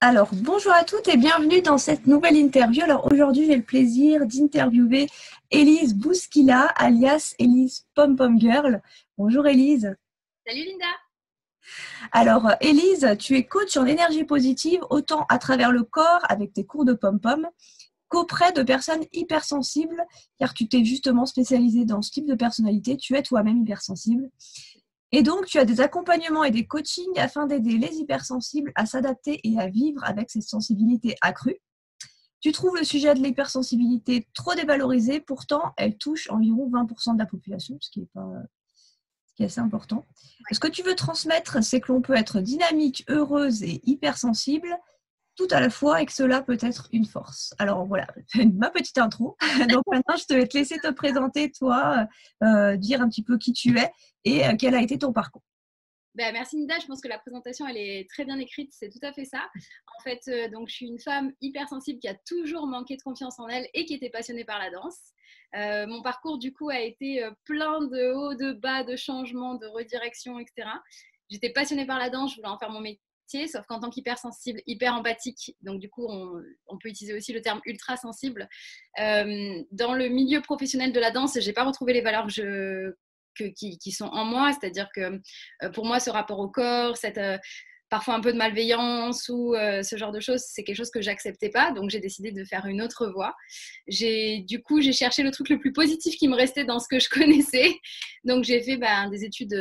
Alors, bonjour à toutes et bienvenue dans cette nouvelle interview. Alors, aujourd'hui, j'ai le plaisir d'interviewer Élise Bouskila, alias Élise Pom Pom Girl. Bonjour Élise. Salut Linda. Alors, Élise, tu es coach en énergie positive, autant à travers le corps avec tes cours de pom pom qu'auprès de personnes hypersensibles, car tu t'es justement spécialisée dans ce type de personnalité. Tu es toi-même hypersensible. Et donc, tu as des accompagnements et des coachings afin d'aider les hypersensibles à s'adapter et à vivre avec cette sensibilité accrue. Tu trouves le sujet de l'hypersensibilité trop dévalorisé, pourtant elle touche environ 20% de la population, ce qui est assez important. Ce que tu veux transmettre, c'est que l'on peut être dynamique, heureuse et hypersensible tout à la fois et que cela peut être une force. Alors voilà, ma petite intro. Donc maintenant, je vais te laisser te présenter, toi, dire un petit peu qui tu es et quel a été ton parcours. Merci Linda, je pense que la présentation elle est très bien écrite, c'est tout à fait ça. En fait, donc je suis une femme hypersensible qui a toujours manqué de confiance en elle et qui était passionnée par la danse. Mon parcours du coup a été plein de hauts, de bas, de changements, de redirections, etc. J'étais passionnée par la danse, je voulais en faire mon métier, sauf qu'en tant qu'hypersensible, hyper empathique, donc du coup on peut utiliser aussi le terme ultra sensible. Dans le milieu professionnel de la danse, j'ai pas retrouvé les valeurs qui sont en moi, c'est-à-dire que pour moi, ce rapport au corps, cette parfois un peu de malveillance ou ce genre de choses, c'est quelque chose que j'acceptais pas, donc j'ai décidé de faire une autre voie. Du coup, j'ai cherché le truc le plus positif qui me restait dans ce que je connaissais, donc j'ai fait des études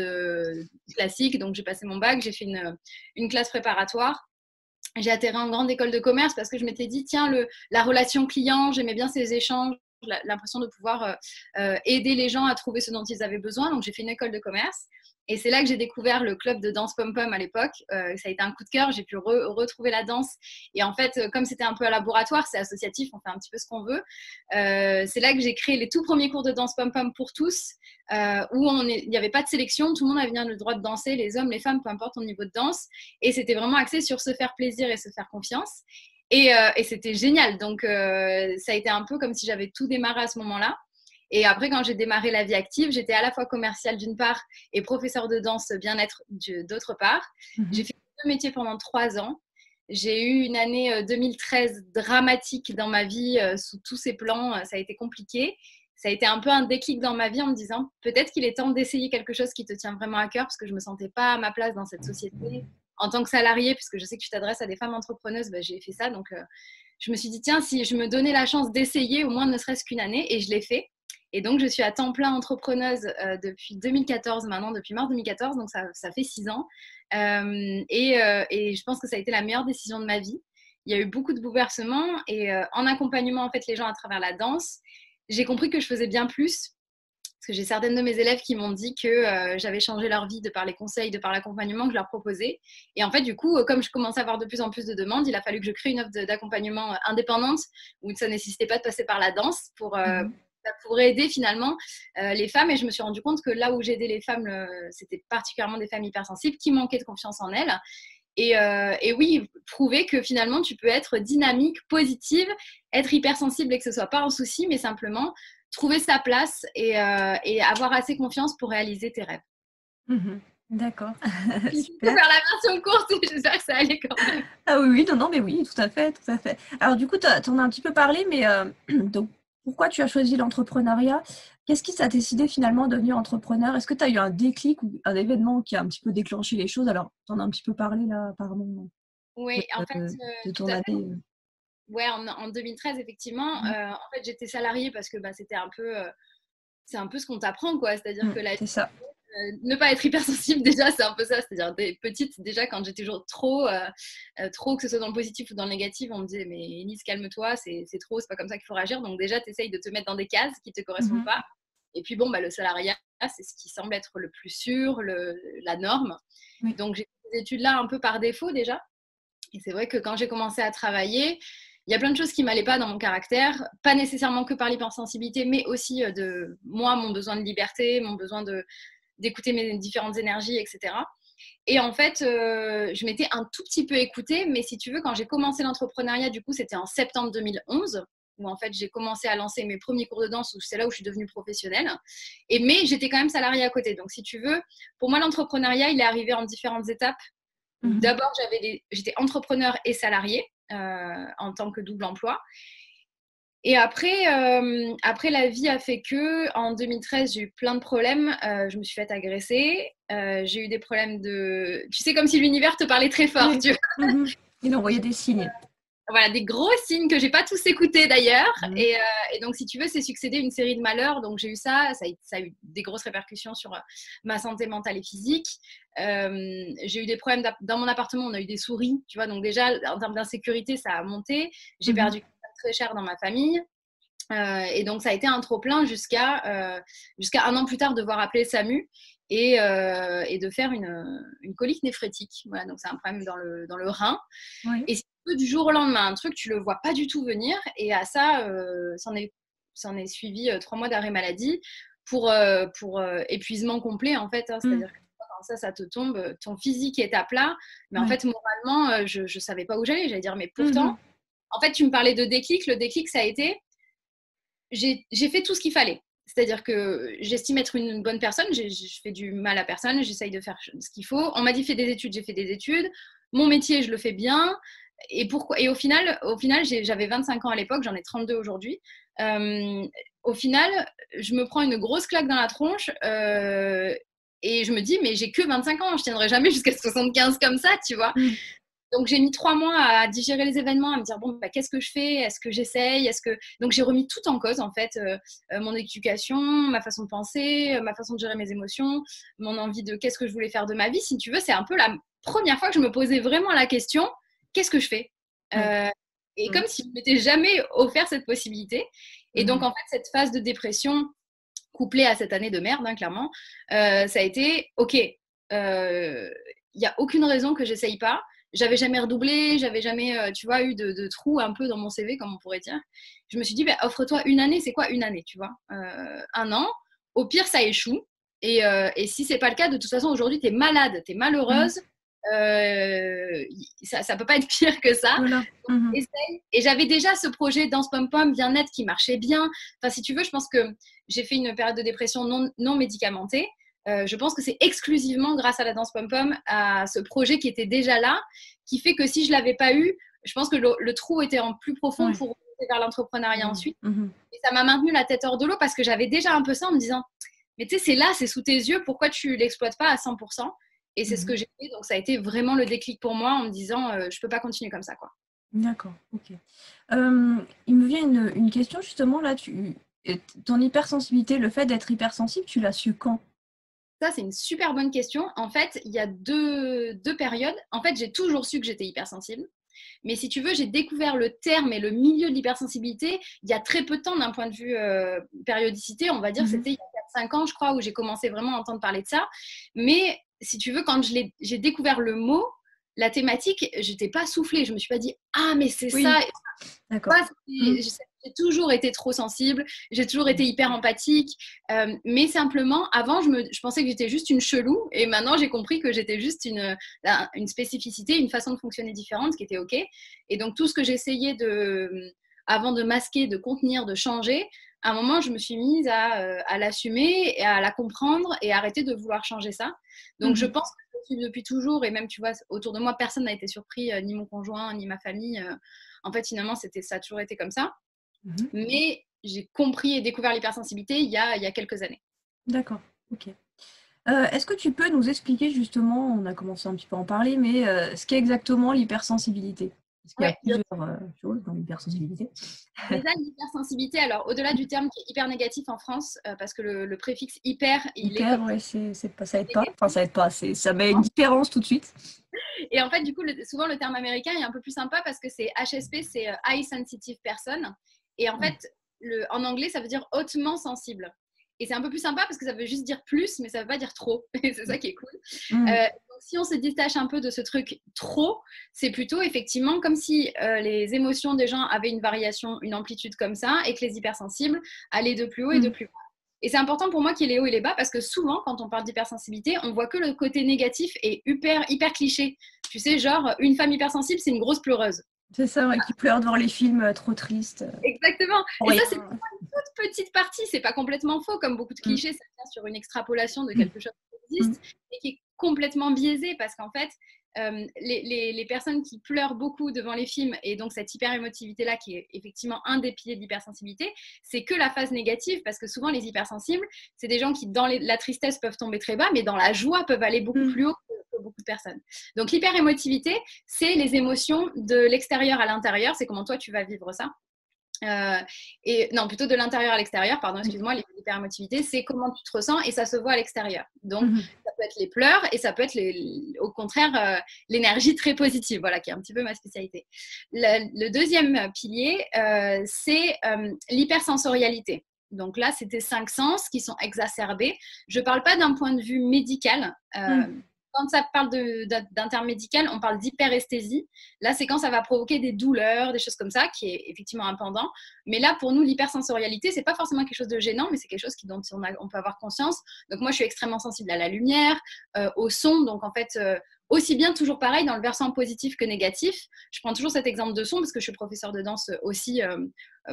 classiques, donc j'ai passé mon bac, j'ai fait une classe préparatoire. J'ai atterri en grande école de commerce parce que je m'étais dit, tiens, la relation client, j'aimais bien ces échanges, l'impression de pouvoir aider les gens à trouver ce dont ils avaient besoin. Donc, j'ai fait une école de commerce. Et c'est là que j'ai découvert le club de danse pom-pom à l'époque. Ça a été un coup de cœur. J'ai pu retrouver la danse. Et en fait, comme c'était un peu un laboratoire, c'est associatif, on fait un petit peu ce qu'on veut. C'est là que j'ai créé les tout premiers cours de danse pom-pom pour tous, où il n'y avait pas de sélection. Tout le monde avait bien le droit de danser, les hommes, les femmes, peu importe ton niveau de danse. Et c'était vraiment axé sur se faire plaisir et se faire confiance. Et c'était génial. Donc, ça a été un peu comme si j'avais tout démarré à ce moment-là. Et après, quand j'ai démarré la vie active, j'étais à la fois commerciale d'une part et professeure de danse bien-être d'autre part. J'ai fait deux métiers pendant 3 ans. J'ai eu une année 2013 dramatique dans ma vie sous tous ses plans. Ça a été compliqué. Ça a été un peu un déclic dans ma vie en me disant peut-être qu'il est temps d'essayer quelque chose qui te tient vraiment à cœur parce que je ne me sentais pas à ma place dans cette société en tant que salariée, puisque je sais que tu t'adresses à des femmes entrepreneuses, j'ai fait ça. Donc, je me suis dit, tiens, si je me donnais la chance d'essayer, au moins ne serait-ce qu'une année, et je l'ai fait. Et donc, je suis à temps plein entrepreneuse depuis 2014 maintenant, depuis mars 2014, donc ça fait 6 ans. Et je pense que ça a été la meilleure décision de ma vie. Il y a eu beaucoup de bouleversements et en accompagnement en fait les gens à travers la danse, j'ai compris que je faisais bien plus parce que j'ai certaines de mes élèves qui m'ont dit que j'avais changé leur vie de par les conseils, de par l'accompagnement que je leur proposais. Et en fait, du coup, comme je commençais à avoir de plus en plus de demandes, il a fallu que je crée une offre d'accompagnement indépendante où ça ne nécessitait pas de passer par la danse pour aider finalement les femmes. Et je me suis rendu compte que là où j'aidais les femmes, c'était particulièrement des femmes hypersensibles qui manquaient de confiance en elles. Et oui, prouver que finalement, tu peux être dynamique, positive, être hypersensible et que ce ne soit pas un souci, mais simplement trouver sa place et avoir assez confiance pour réaliser tes rêves. D'accord, Puis, tu peux super. faire la version courte, j'espère que ça allait quand même. Ah oui, oui, non, non, mais oui, tout à fait, tout à fait. Alors du coup, tu en as un petit peu parlé, mais donc, pourquoi tu as choisi l'entrepreneuriat? Qu'est-ce qui t'a décidé finalement de devenir entrepreneur? Est-ce que tu as eu un déclic ou un événement qui a un petit peu déclenché les choses? Alors, tu en as un petit peu parlé là, apparemment, Oui, en fait, de tout ton à fait. année. Ouais, en 2013, effectivement. En fait, j'étais salariée parce que c'était un peu, c'est un peu ce qu'on t'apprend, quoi. C'est-à-dire que la C'est ça. ne pas être hypersensible, déjà, c'est un peu ça. C'est-à-dire, des petites, déjà, quand j'étais toujours trop, que ce soit dans le positif ou dans le négatif, on me disait, mais Elise, calme-toi, c'est trop, c'est pas comme ça qu'il faut réagir. Donc, déjà, tu essayes de te mettre dans des cases qui te correspondent Mhm. pas. Et puis, bon, le salariat, c'est ce qui semble être le plus sûr, la norme. Oui. Donc, j'ai fait ces études-là un peu par défaut, déjà. Et c'est vrai que quand j'ai commencé à travailler, il y a plein de choses qui m'allaient pas dans mon caractère, pas nécessairement que par l'hypersensibilité, mais aussi de moi, mon besoin de liberté, mon besoin d'écouter mes différentes énergies, etc. Et en fait, je m'étais un tout petit peu écoutée, mais si tu veux, quand j'ai commencé l'entrepreneuriat, du coup, c'était en septembre 2011, où en fait, j'ai commencé à lancer mes premiers cours de danse, où c'est là où je suis devenue professionnelle. Mais j'étais quand même salariée à côté. Donc, si tu veux, pour moi, l'entrepreneuriat, il est arrivé en différentes étapes. D'abord, j'étais entrepreneur et salariée en tant que double emploi. Et après, la vie a fait que en 2013, j'ai eu plein de problèmes. Je me suis fait agresser. J'ai eu des problèmes de... Tu sais, comme si l'univers te parlait très fort. Oui. Tu vois. Il envoyait des signes. Voilà, des gros signes que j'ai pas tous écoutés d'ailleurs. Et donc, si tu veux, c'est succédé une série de malheurs. Donc, j'ai eu ça. Ça a eu des grosses répercussions sur ma santé mentale et physique. J'ai eu des problèmes dans mon appartement. On a eu des souris, tu vois. Donc, déjà, en termes d'insécurité, ça a monté. J'ai perdu très cher dans ma famille. Et donc, ça a été un trop-plein jusqu'à 1 an plus tard devoir appeler le SAMU et de faire une colique néphrétique. Voilà, donc c'est un problème dans le rein. Oui. Et si tu veux, du jour au lendemain, un truc, tu le vois pas du tout venir. Et à ça, s'en est suivi 3 mois d'arrêt maladie pour épuisement complet, en fait. Hein. C'est-à-dire que quand ça te tombe, ton physique est à plat. Mais en fait, moralement, je ne savais pas où j'allais. J'allais dire, mais pourtant, en fait, tu me parlais de déclic. Le déclic, ça a été... J'ai fait tout ce qu'il fallait. C'est-à-dire que j'estime être une bonne personne, je fais du mal à personne, j'essaye de faire ce qu'il faut. On m'a dit fais des études, j'ai fait des études. Mon métier, je le fais bien. Et au final j'avais 25 ans à l'époque, j'en ai 32 aujourd'hui. Au final, je me prends une grosse claque dans la tronche et je me dis, mais j'ai que 25 ans, je tiendrai jamais jusqu'à 75 comme ça, tu vois. Donc, j'ai mis 3 mois à digérer les événements, à me dire, bon, bah, qu'est-ce que je fais? Est-ce que j'essaye? Donc, j'ai remis tout en cause, en fait, mon éducation, ma façon de penser, ma façon de gérer mes émotions, mon envie de qu'est-ce que je voulais faire de ma vie. Si tu veux, c'est un peu la première fois que je me posais vraiment la question, qu'est-ce que je fais? Et comme si je ne m'étais jamais offert cette possibilité. Et donc, en fait, cette phase de dépression, couplée à cette année de merde, hein, clairement, ça a été, OK, il n'y a aucune raison que j'essaye pas. J'avais jamais redoublé, j'avais jamais, tu vois, eu de trous un peu dans mon CV, comme on pourrait dire. Je me suis dit, bah, offre-toi une année. C'est quoi une année, tu vois 1 an. Au pire, ça échoue. Et si c'est pas le cas, de toute façon, aujourd'hui, tu es malade, tu es malheureuse. Ça peut pas être pire que ça. Voilà. Essaye. Et j'avais déjà ce projet Danse Pom Pom bien-être qui marchait bien. Enfin, si tu veux, je pense que j'ai fait une période de dépression non médicamentée. Je pense que c'est exclusivement grâce à la danse pom-pom, à ce projet qui était déjà là, qui fait que si je ne l'avais pas eu, je pense que le trou était en plus profond pour remonter vers l'entrepreneuriat ensuite. Et ça m'a maintenu la tête hors de l'eau parce que j'avais déjà un peu ça en me disant, mais tu sais, c'est là, c'est sous tes yeux, pourquoi tu ne l'exploites pas à 100%? Et c'est ce que j'ai fait. Donc, ça a été vraiment le déclic pour moi en me disant, je ne peux pas continuer comme ça, quoi. D'accord, ok. Il me vient une question justement là, ton hypersensibilité, le fait d'être hypersensible, tu l'as su quand? Ça, c'est une super bonne question. En fait, il y a deux périodes. En fait, j'ai toujours su que j'étais hypersensible. Mais si tu veux, j'ai découvert le terme et le milieu de l'hypersensibilité il y a très peu de temps d'un point de vue périodicité. On va dire c'était il y a 4-5 ans, je crois, où j'ai commencé vraiment à entendre parler de ça. Mais si tu veux, quand j'ai découvert le mot, la thématique, je n'étais pas soufflée. Je ne me suis pas dit « Ah, mais c'est ça !» D'accord. J'ai toujours été trop sensible, j'ai toujours été hyper empathique, mais simplement, avant, je pensais que j'étais juste une chelou, et maintenant, j'ai compris que j'étais juste une spécificité, une façon de fonctionner différente qui était OK. Et donc, tout ce que j'essayais avant de masquer, de contenir, de changer, à un moment, je me suis mise à l'assumer, et à la comprendre, et arrêter de vouloir changer ça. Donc, je pense que je suis depuis toujours, et même, tu vois, autour de moi, personne n'a été surpris, ni mon conjoint, ni ma famille. En fait, finalement, ça a toujours été comme ça. Mais j'ai compris et découvert l'hypersensibilité il y a quelques années. D'accord, ok. Est-ce que tu peux nous expliquer justement, on a commencé un petit peu à en parler, mais ce qu'est exactement l'hypersensibilité? Parce qu'il y a plusieurs choses dans l'hypersensibilité. Déjà, l'hypersensibilité, alors au-delà du terme qui est hyper négatif en France, parce que le préfixe hyper, hyper, ouais, ça aide pas. Enfin, ça aide pas, ça met une différence tout de suite. Et en fait, du coup, souvent le terme américain est un peu plus sympa parce que c'est HSP, c'est High Sensitive Person. Et en fait, en anglais, ça veut dire hautement sensible. Et c'est un peu plus sympa parce que ça veut juste dire plus, mais ça veut pas dire trop. Et c'est ça qui est cool. Donc, si on se détache un peu de ce truc trop, c'est plutôt effectivement comme si les émotions des gens avaient une variation, une amplitude comme ça, et que les hypersensibles allaient de plus haut et de plus bas. Et c'est important pour moi qu'il y ait les hauts et les bas parce que souvent, quand on parle d'hypersensibilité, on voit que le côté négatif est hyper cliché. Tu sais, genre, une femme hypersensible, c'est une grosse pleureuse. C'est ça, ouais, qui pleure devant les films trop tristes. Exactement. Et ça, c'est une toute petite partie. C'est pas complètement faux, comme beaucoup de clichés, ça vient sur une extrapolation de quelque chose qui existe et qui est complètement biaisé parce qu'en fait, les personnes qui pleurent beaucoup devant les films, et donc cette hyper-émotivité-là, qui est effectivement un des piliers de l'hypersensibilité, c'est que la phase négative, parce que souvent, les hypersensibles, c'est des gens qui, dans la tristesse, peuvent tomber très bas, mais dans la joie, peuvent aller beaucoup plus haut que beaucoup de personnes. Donc, l'hyper-émotivité, c'est les émotions de l'extérieur à l'intérieur, c'est comment toi, tu vas vivre ça. Et non, plutôt de l'intérieur à l'extérieur, pardon, excuse-moi, l'hyperémotivité, c'est comment tu te ressens et ça se voit à l'extérieur. Donc, ça peut être les pleurs et ça peut être, au contraire, l'énergie très positive, voilà, qui est un petit peu ma spécialité. Le deuxième pilier, c'est l'hypersensorialité. Donc là, c'est tes 5 sens qui sont exacerbés. Je ne parle pas d'un point de vue médical. Quand ça parle d'un terme médical, on parle d'hyperesthésie. Là, c'est quand ça va provoquer des douleurs, des choses comme ça, qui est effectivement un pendant. Mais là, pour nous, l'hypersensorialité, c'est pas forcément quelque chose de gênant, mais c'est quelque chose dont on peut avoir conscience. Donc moi, je suis extrêmement sensible à la lumière, au son. Donc en fait, aussi bien, toujours pareil, dans le versant positif que négatif. Je prends toujours cet exemple de son parce que je suis professeure de danse aussi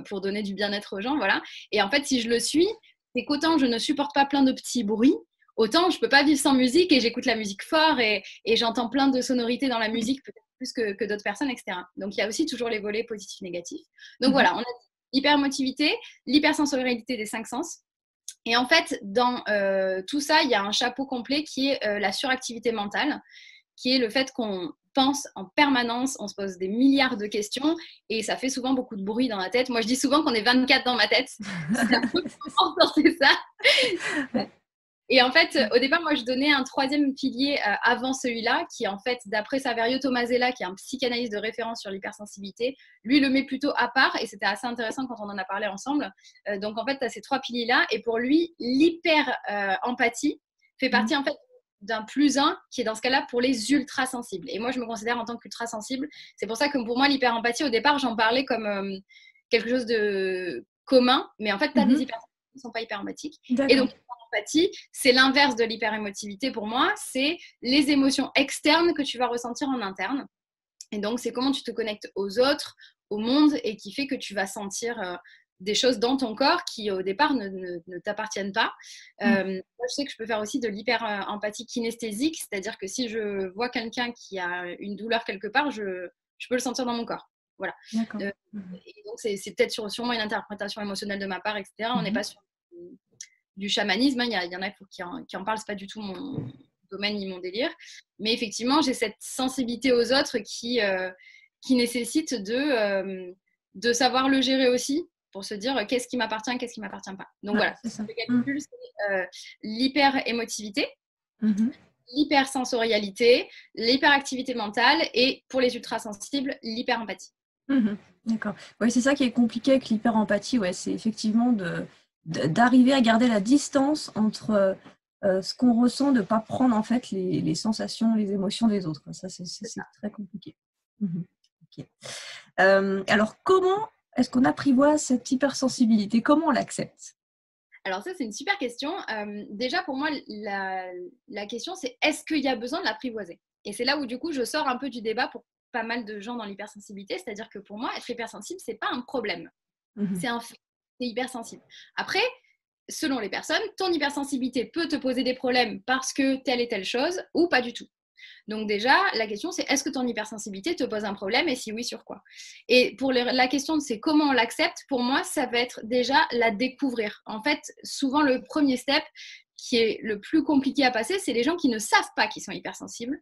pour donner du bien-être aux gens. Voilà. Et en fait, si je le suis, c'est qu'autant je ne supporte pas plein de petits bruits, autant je ne peux pas vivre sans musique et j'écoute la musique fort et j'entends plein de sonorités dans la musique, peut-être plus que d'autres personnes, etc. Donc, il y a aussi toujours les volets positifs et négatifs. Donc, voilà, on a l'hypermotivité, l'hypersensorialité des 5 sens. Et en fait, dans tout ça, il y a un chapeau complet qui est la suractivité mentale, qui est le fait qu'on pense en permanence, on se pose des milliards de questions et ça fait souvent beaucoup de bruit dans la tête. Moi, je dis souvent qu'on est 24 dans ma tête. C'est un peu comment c'est ça. Ouais. Et en fait, au départ, moi, je donnais un 3e pilier avant celui-là, qui en fait, d'après Saverio Tomasella, qui est un psychanalyste de référence sur l'hypersensibilité, lui le met plutôt à part, et c'était assez intéressant quand on en a parlé ensemble. Donc, en fait, tu as ces 3 piliers-là, et pour lui, l'hyper-empathie fait partie, en fait, d'un +1, qui est dans ce cas-là pour les ultra-sensibles. Et moi, je me considère en tant qu'ultra-sensible. C'est pour ça que pour moi, l'hyper-empathie, au départ, j'en parlais comme quelque chose de commun, mais en fait, tu as des hypersensibles qui ne sont pas hyper empathiques. Et donc, c'est l'inverse de l'hyperémotivité pour moi, c'est les émotions externes que tu vas ressentir en interne. Et donc, c'est comment tu te connectes aux autres, au monde, et qui fait que tu vas sentir des choses dans ton corps qui, au départ, ne t'appartiennent pas. Moi, je sais que je peux faire aussi de l'hyper-empathie kinesthésique, c'est-à-dire que si je vois quelqu'un qui a une douleur quelque part, je peux le sentir dans mon corps. Voilà. Et donc, c'est peut-être sûrement une interprétation émotionnelle de ma part, etc. On n'est pas sur du chamanisme, il y en a qui en parlent, c'est pas du tout mon domaine ni mon délire, mais effectivement j'ai cette sensibilité aux autres qui nécessite de savoir le gérer aussi pour se dire qu'est-ce qui m'appartient, qu'est-ce qui m'appartient pas. Donc voilà, le calcul, c'est l'hyper-émotivité, l'hypersensorialité, l'hyperactivité mentale et pour les ultrasensibles, l'hyper-empathie. D'accord. Ouais, c'est ça qui est compliqué avec l'hyper-empathie, ouais, c'est effectivement d'arriver à garder la distance entre ce qu'on ressent, de ne pas prendre en fait les sensations, les émotions des autres. Ça, c'est très compliqué. Okay. Alors, comment est-ce qu'on apprivoise cette hypersensibilité? Comment on l'accepte? Alors ça, c'est une super question. Déjà, pour moi, la question, c'est est-ce qu'il y a besoin de l'apprivoiser? Et c'est là où, du coup, je sors un peu du débat pour pas mal de gens dans l'hypersensibilité. C'est-à-dire que pour moi, être hypersensible, ce n'est pas un problème. C'est un fait. C'est hypersensible. Après, selon les personnes, ton hypersensibilité peut te poser des problèmes parce que telle et telle chose ou pas du tout. Donc déjà, la question c'est est-ce que ton hypersensibilité te pose un problème et si oui, sur quoi? Et pour la question de c'est comment on l'accepte, pour moi, ça va être déjà la découvrir. En fait, souvent le premier step qui est le plus compliqué à passer, c'est les gens qui ne savent pas qu'ils sont hypersensibles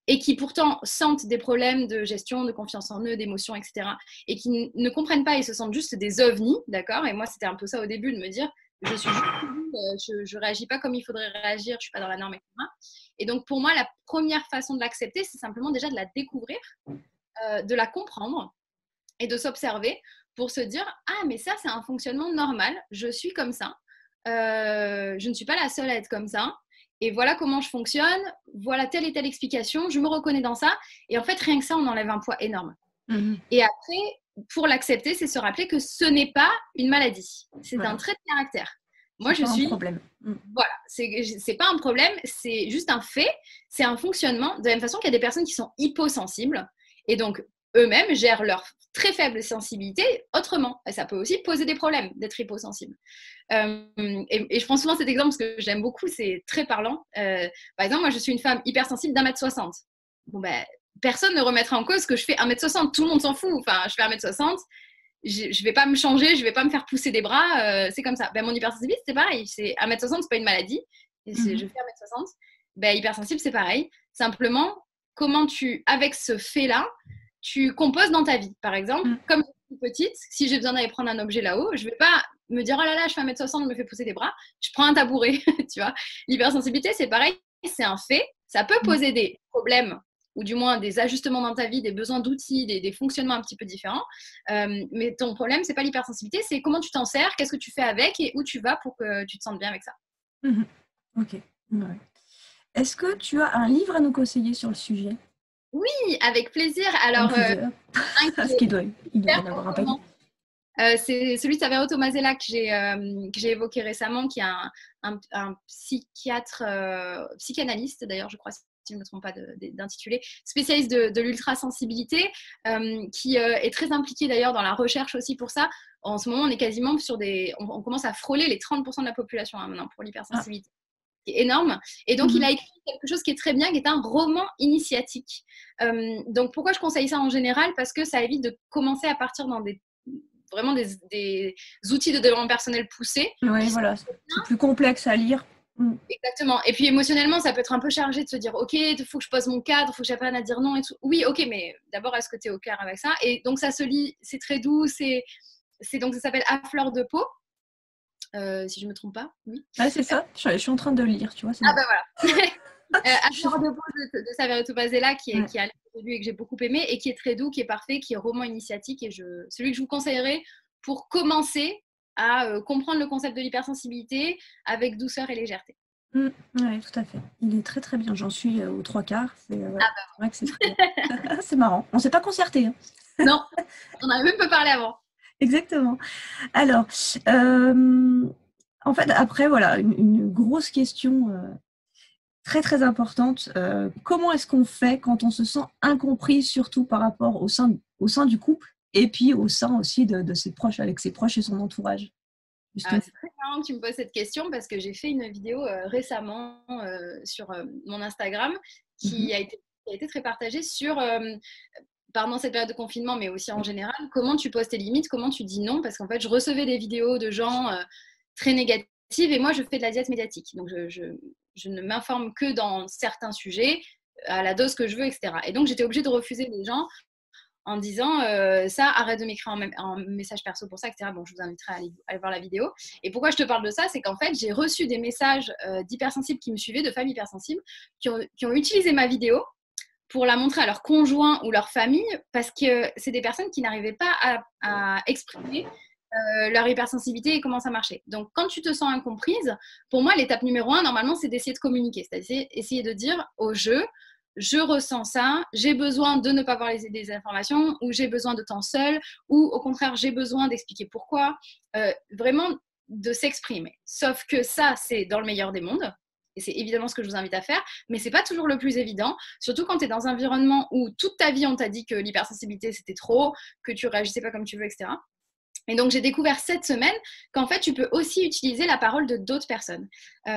et qui pourtant sentent des problèmes de gestion, de confiance en eux, d'émotions, etc. et qui ne comprennent pas et se sentent juste des ovnis, d'accord? Et moi, c'était un peu ça au début, de me dire, je suis juste, je réagis pas comme il faudrait réagir, je suis pas dans la norme, etc. Et donc, pour moi, la première façon de l'accepter, c'est simplement déjà de la découvrir, de la comprendre et de s'observer pour se dire, ah, mais ça, c'est un fonctionnement normal, je suis comme ça, je ne suis pas la seule à être comme ça. Et voilà comment je fonctionne, voilà telle et telle explication, je me reconnais dans ça. Et en fait, rien que ça, on enlève un poids énorme. Et après, pour l'accepter, c'est se rappeler que ce n'est pas une maladie. C'est un trait de caractère. Moi, je suis... un problème. Voilà, c'est pas un problème, c'est juste un fait, c'est un fonctionnement. De la même façon qu'il y a des personnes qui sont hyposensibles et donc eux-mêmes gèrent leur très faible sensibilité autrement. Et ça peut aussi poser des problèmes d'être hyposensible. Et je prends souvent cet exemple parce que j'aime beaucoup, c'est très parlant. Par exemple, moi, je suis une femme hypersensible d'1,60 m. bon, ben, personne ne remettra en cause que je fais 1m60. Tout le monde s'en fout. Enfin, je fais 1m60. Je vais pas me changer, je vais pas me faire pousser des bras. C'est comme ça. Ben, mon hypersensibilité, c'est pareil. C'est 1m60, c'est pas une maladie. Et je fais 1m60. Ben, hypersensible, c'est pareil. Simplement, comment avec ce fait-là, tu composes dans ta vie. Par exemple, comme je suis petite, si j'ai besoin d'aller prendre un objet là-haut, je vais pas me dire, oh là là, je fais 1m60, je me fais pousser des bras. Je prends un tabouret, tu vois. L'hypersensibilité, c'est pareil. C'est un fait. Ça peut poser des problèmes ou du moins des ajustements dans ta vie, des besoins d'outils, des fonctionnements un petit peu différents. Mais ton problème, c'est pas l'hypersensibilité, c'est comment tu t'en sers, qu'est-ce que tu fais avec et où tu vas pour que tu te sentes bien avec ça. Ok. Ouais. Est-ce que tu as un livre à nous conseiller sur le sujet? Oui, avec plaisir. Alors, parce qu'il doit y en avoir un paquet. C'est celui de Saverio Tomasella que j'ai évoqué récemment, qui est un psychiatre, psychanalyste d'ailleurs, je crois, si je ne me trompe pas d'intitulé, spécialiste de l'ultrasensibilité, qui est très impliqué d'ailleurs dans la recherche aussi pour ça. En ce moment, on est quasiment on commence à frôler les 30% de la population maintenant pour l'hypersensibilité. Qui est énorme. Et donc, il a écrit quelque chose qui est très bien, qui est un roman initiatique. Donc, pourquoi je conseille ça en général? Parce que ça évite de commencer à partir dans vraiment des outils de développement personnel poussés. Oui, voilà, c'est plus complexe à lire. Exactement. Et puis émotionnellement, ça peut être un peu chargé de se dire, ok, il faut que je pose mon cadre, il faut que j'apprenne à dire non et tout. Oui, ok, mais d'abord, est-ce que tu es au clair avec ça? Et donc, ça se lit, c'est très doux, donc ça s'appelle À fleur de peau. Si je ne me trompe pas, oui. Ah, c'est ça, je suis en train de le lire, tu vois. Ah, bah voilà. À fleur de peau de Saverio Tomasella, qui est à l'introduit et que j'ai beaucoup aimé, et qui est très doux, qui est parfait, qui est roman initiatique, et celui que je vous conseillerais pour commencer à comprendre le concept de l'hypersensibilité avec douceur et légèreté. Oui, tout à fait. Il est très très bien. J'en suis aux 3/4. C'est vrai que c'est très... c'est marrant. On ne s'est pas concerté. Hein. Non, on n'avait même pas parlé avant. Exactement. Alors, en fait, après, voilà, une grosse question très très importante. Comment est-ce qu'on fait quand on se sent incompris, surtout par rapport au sein du couple et puis au sein aussi de ses proches, avec ses proches et son entourage? C'est très marrant que tu me poses cette question parce que j'ai fait une vidéo récemment sur mon Instagram qui a été très partagée sur, pendant cette période de confinement, mais aussi en général, comment tu poses tes limites, comment tu dis non, parce qu'en fait, je recevais des vidéos de gens très négatives et moi, je fais de la diète médiatique. Donc, je ne m'informe que dans certains sujets, à la dose que je veux, etc. Et donc, j'étais obligée de refuser les gens en disant ça, arrête de m'écrire en message perso pour ça, etc. Bon, je vous inviterai à aller voir la vidéo. Et pourquoi je te parle de ça, c'est qu'en fait, j'ai reçu des messages d'hypersensibles qui me suivaient, de femmes hypersensibles, qui ont utilisé ma vidéo pour la montrer à leur conjoint ou leur famille, parce que c'est des personnes qui n'arrivaient pas à exprimer leur hypersensibilité et comment ça marchait. Donc, quand tu te sens incomprise, pour moi, l'étape numéro 1, normalement, c'est d'essayer de communiquer, c'est-à-dire essayer de dire au jeu, je ressens ça, j'ai besoin de ne pas avoir des informations, ou j'ai besoin de temps seul, ou au contraire, j'ai besoin d'expliquer pourquoi. Vraiment de s'exprimer. Sauf que ça, c'est dans le meilleur des mondes. Et c'est évidemment ce que je vous invite à faire, mais c'est pas toujours le plus évident, surtout quand tu es dans un environnement où toute ta vie, on t'a dit que l'hypersensibilité, c'était trop, que tu réagissais pas comme tu veux, etc. Et donc, j'ai découvert cette semaine qu'en fait, tu peux aussi utiliser la parole de d'autres personnes.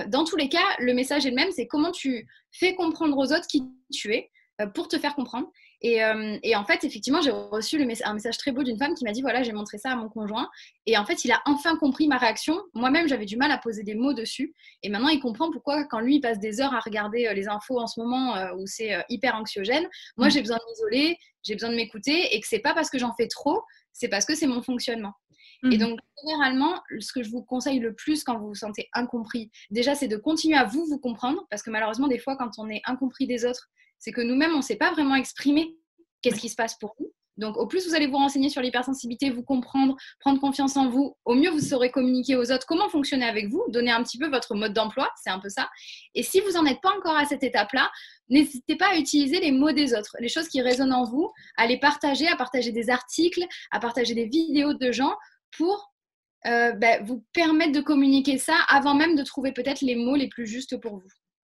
Dans tous les cas, le message est le même, c'est comment tu fais comprendre aux autres qui tu es pour te faire comprendre. Et en fait, effectivement, j'ai reçu un message très beau d'une femme qui m'a dit, voilà, j'ai montré ça à mon conjoint. Et en fait, il a enfin compris ma réaction. Moi-même, j'avais du mal à poser des mots dessus. Et maintenant, il comprend pourquoi, quand lui, il passe des heures à regarder les infos en ce moment où c'est hyper anxiogène, moi, j'ai besoin de m'isoler, j'ai besoin de m'écouter et que c'est pas parce que j'en fais trop, c'est parce que c'est mon fonctionnement. Et donc, généralement, ce que je vous conseille le plus quand vous vous sentez incompris, déjà, c'est de continuer à vous comprendre, parce que malheureusement, des fois, quand on est incompris des autres, c'est que nous-mêmes, on ne sait pas vraiment exprimer qu'est-ce qui se passe pour nous. Donc, au plus vous allez vous renseigner sur l'hypersensibilité, vous comprendre, prendre confiance en vous, au mieux vous saurez communiquer aux autres comment fonctionner avec vous, donner un petit peu votre mode d'emploi, c'est un peu ça. Et si vous n'en êtes pas encore à cette étape-là, n'hésitez pas à utiliser les mots des autres, les choses qui résonnent en vous, à les partager, à partager des articles, à partager des vidéos de gens pour vous permettre de communiquer ça avant même de trouver peut-être les mots les plus justes pour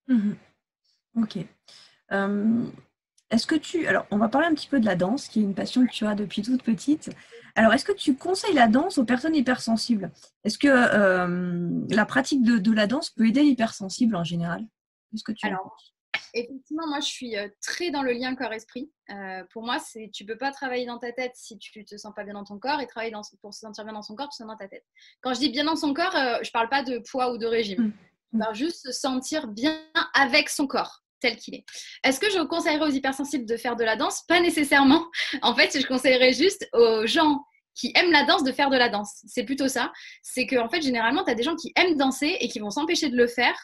vous. Ok. Est-ce que alors, on va parler un petit peu de la danse, qui est une passion que tu as depuis toute petite. Alors, est-ce que tu conseilles la danse aux personnes hypersensibles? Est-ce que la pratique de la danse peut aider l'hypersensible en général? Est-ce que tu Effectivement, moi, je suis très dans le lien corps-esprit. Pour moi, tu peux pas travailler dans ta tête si tu te sens pas bien dans ton corps, et travailler pour se sentir bien dans son corps, tu te sens dans ta tête. Quand je dis bien dans son corps, je parle pas de poids ou de régime. Je parle juste de se sentir bien avec son corps tel qu'il est. Est-ce que je conseillerais aux hypersensibles de faire de la danse? Pas nécessairement. En fait, je conseillerais juste aux gens qui aiment la danse de faire de la danse. C'est plutôt ça. C'est que, en fait, généralement, tu as des gens qui aiment danser et qui vont s'empêcher de le faire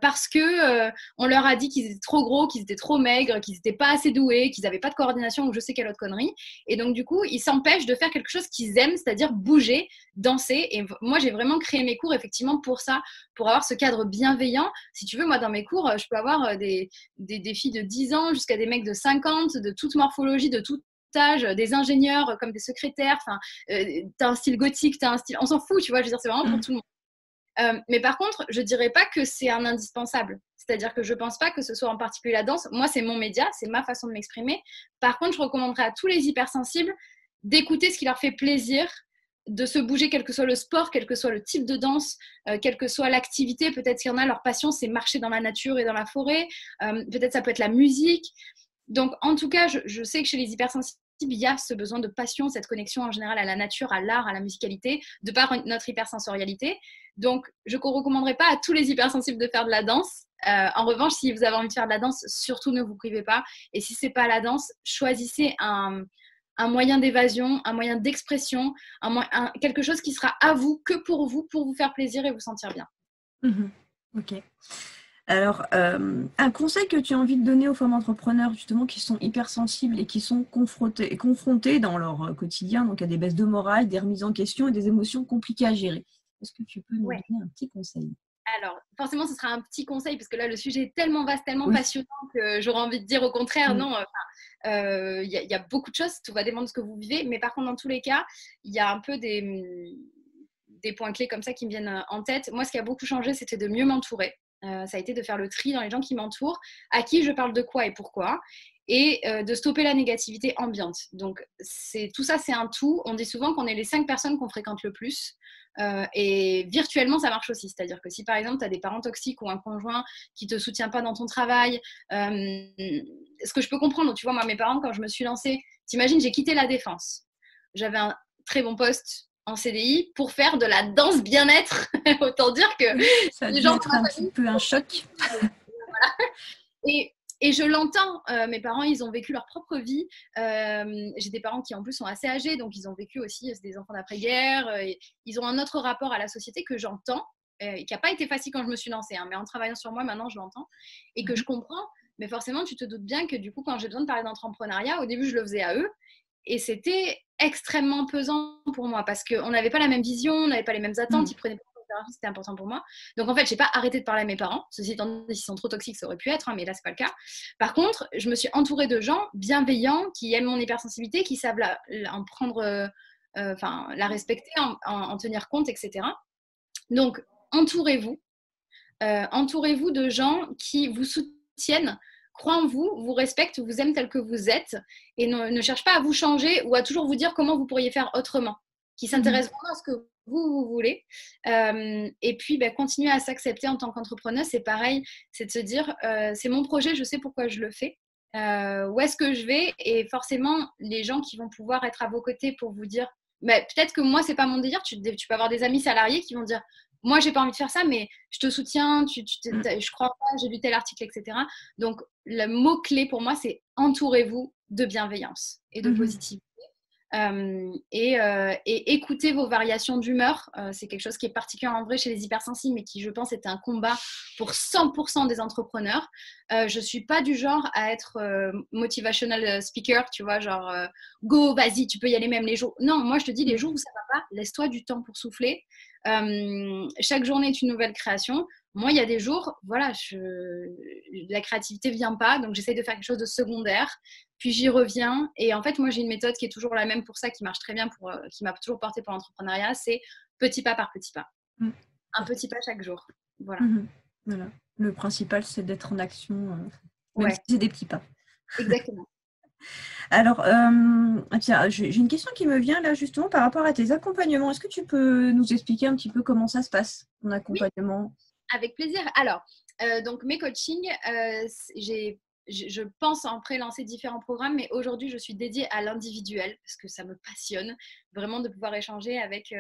parce que on leur a dit qu'ils étaient trop gros, qu'ils étaient trop maigres, qu'ils n'étaient pas assez doués, qu'ils n'avaient pas de coordination ou je sais quelle autre connerie. Et donc, du coup, ils s'empêchent de faire quelque chose qu'ils aiment, c'est-à-dire bouger, danser. Et moi, j'ai vraiment créé mes cours effectivement pour ça, pour avoir ce cadre bienveillant. Si tu veux, moi, dans mes cours, je peux avoir des filles de 10 ans jusqu'à des mecs de 50, de toute morphologie, de tout âge, des ingénieurs comme des secrétaires. Enfin, t'as un style gothique, t'as un style... On s'en fout, tu vois, je veux dire, c'est vraiment pour tout le monde. Mais par contre, je ne dirais pas que c'est un indispensable. C'est-à-dire que je ne pense pas que ce soit en particulier la danse. Moi, c'est mon média, c'est ma façon de m'exprimer. Par contre, je recommanderais à tous les hypersensibles d'écouter ce qui leur fait plaisir, de se bouger, quel que soit le sport, quel que soit le type de danse, quelle que soit l'activité. Peut-être qu'il y en a, leur passion, c'est marcher dans la nature et dans la forêt. Peut-être ça peut être la musique. Donc, en tout cas, je sais que chez les hypersensibles, il y a ce besoin de passion, cette connexion en général à la nature, à l'art, à la musicalité, de par notre hypersensorialité. Donc, je ne recommanderais pas à tous les hypersensibles de faire de la danse. En revanche, si vous avez envie de faire de la danse, surtout ne vous privez pas. Et si ce n'est pas la danse, choisissez un moyen d'évasion, un moyen d'expression, quelque chose qui sera à vous, que pour vous faire plaisir et vous sentir bien. Ok. Alors, un conseil que tu as envie de donner aux femmes entrepreneurs justement qui sont hypersensibles et qui sont confrontées dans leur quotidien, donc à des baisses de morale, des remises en question et des émotions compliquées à gérer. Est-ce que tu peux nous donner un petit conseil? Alors, forcément, ce sera un petit conseil parce que là, le sujet est tellement vaste, tellement passionnant que j'aurais envie de dire au contraire, non, il y a beaucoup de choses, tout va dépendre de ce que vous vivez. Mais par contre, dans tous les cas, il y a un peu des points clés comme ça qui me viennent en tête. Moi, ce qui a beaucoup changé, c'était de mieux m'entourer. Ça a été de faire le tri dans les gens qui m'entourent, à qui je parle de quoi et pourquoi, et de stopper la négativité ambiante. Donc, tout ça, c'est un tout. On dit souvent qu'on est les 5 personnes qu'on fréquente le plus. Et virtuellement, ça marche aussi. C'est-à-dire que si, par exemple, tu as des parents toxiques ou un conjoint qui ne te soutient pas dans ton travail, ce que je peux comprendre, tu vois, moi, mes parents, quand je me suis lancée, t'imagines, j'ai quitté la défense. J'avais un très bon poste en CDI pour faire de la danse bien-être. Autant dire que ça les gens être un petit peu un choc. Voilà. Et je l'entends, mes parents, ils ont vécu leur propre vie. J'ai des parents qui, en plus, sont assez âgés, donc ils ont vécu aussi des enfants d'après-guerre. Ils ont un autre rapport à la société que j'entends, et qui n'a pas été facile quand je me suis lancée. Mais en travaillant sur moi, maintenant, je l'entends et que je comprends. Mais forcément, tu te doutes bien que du coup, quand j'ai besoin de parler d'entrepreneuriat, au début, je le faisais à eux. Et c'était extrêmement pesant pour moi parce qu'on n'avait pas la même vision, on n'avait pas les mêmes attentes, ils prenaient pas considération, c'était important pour moi. Donc en fait, j'ai pas arrêté de parler à mes parents. Ceci étant dit, s'ils sont trop toxiques, ça aurait pu être, mais là, c'est pas le cas. Par contre, je me suis entourée de gens bienveillants qui aiment mon hypersensibilité, qui savent en prendre, la respecter, en tenir compte, etc. Donc, entourez-vous de gens qui vous soutiennent, croient en vous, vous respectent, vous aiment tel que vous êtes et ne cherchent pas à vous changer ou à toujours vous dire comment vous pourriez faire autrement, qui s'intéressent vraiment à ce que vous voulez. Et puis, continuer à s'accepter en tant qu'entrepreneur, c'est pareil, c'est de se dire, c'est mon projet, je sais pourquoi je le fais. Où est-ce que je vais? Et forcément, les gens qui vont pouvoir être à vos côtés pour vous dire, peut-être que moi, c'est pas mon délire, tu peux avoir des amis salariés qui vont dire, moi, j'ai pas envie de faire ça, mais je te soutiens, je crois pas, j'ai lu tel article, etc. Donc, le mot-clé pour moi, c'est entourez-vous de bienveillance et de positivité. Et écoutez vos variations d'humeur. C'est quelque chose qui est particulièrement vrai chez les hypersensibles, mais qui, je pense, est un combat pour 100% des entrepreneurs. Je suis pas du genre à être motivational speaker, tu vois, genre go, vas-y, tu peux y aller même les jours. Non, moi, je te dis, les jours où ça va pas, laisse-toi du temps pour souffler. Chaque journée est une nouvelle création. Moi, il y a des jours, voilà, la créativité vient pas, donc j'essaye de faire quelque chose de secondaire, puis j'y reviens. Et en fait, moi, j'ai une méthode qui est toujours la même pour ça, qui marche très bien, qui m'a toujours portée pour l'entrepreneuriat, c'est petit pas par petit pas. Un petit pas chaque jour. Voilà. Voilà. Le principal, c'est d'être en action, même si c'est des petits pas. Exactement. Alors, tiens, j'ai une question qui me vient là justement par rapport à tes accompagnements. Est-ce que tu peux nous expliquer un petit peu comment ça se passe, ton accompagnement? Oui, avec plaisir. Alors, Donc, mes coachings, je pense après lancer différents programmes, mais aujourd'hui, je suis dédiée à l'individuel parce que ça me passionne vraiment de pouvoir échanger avec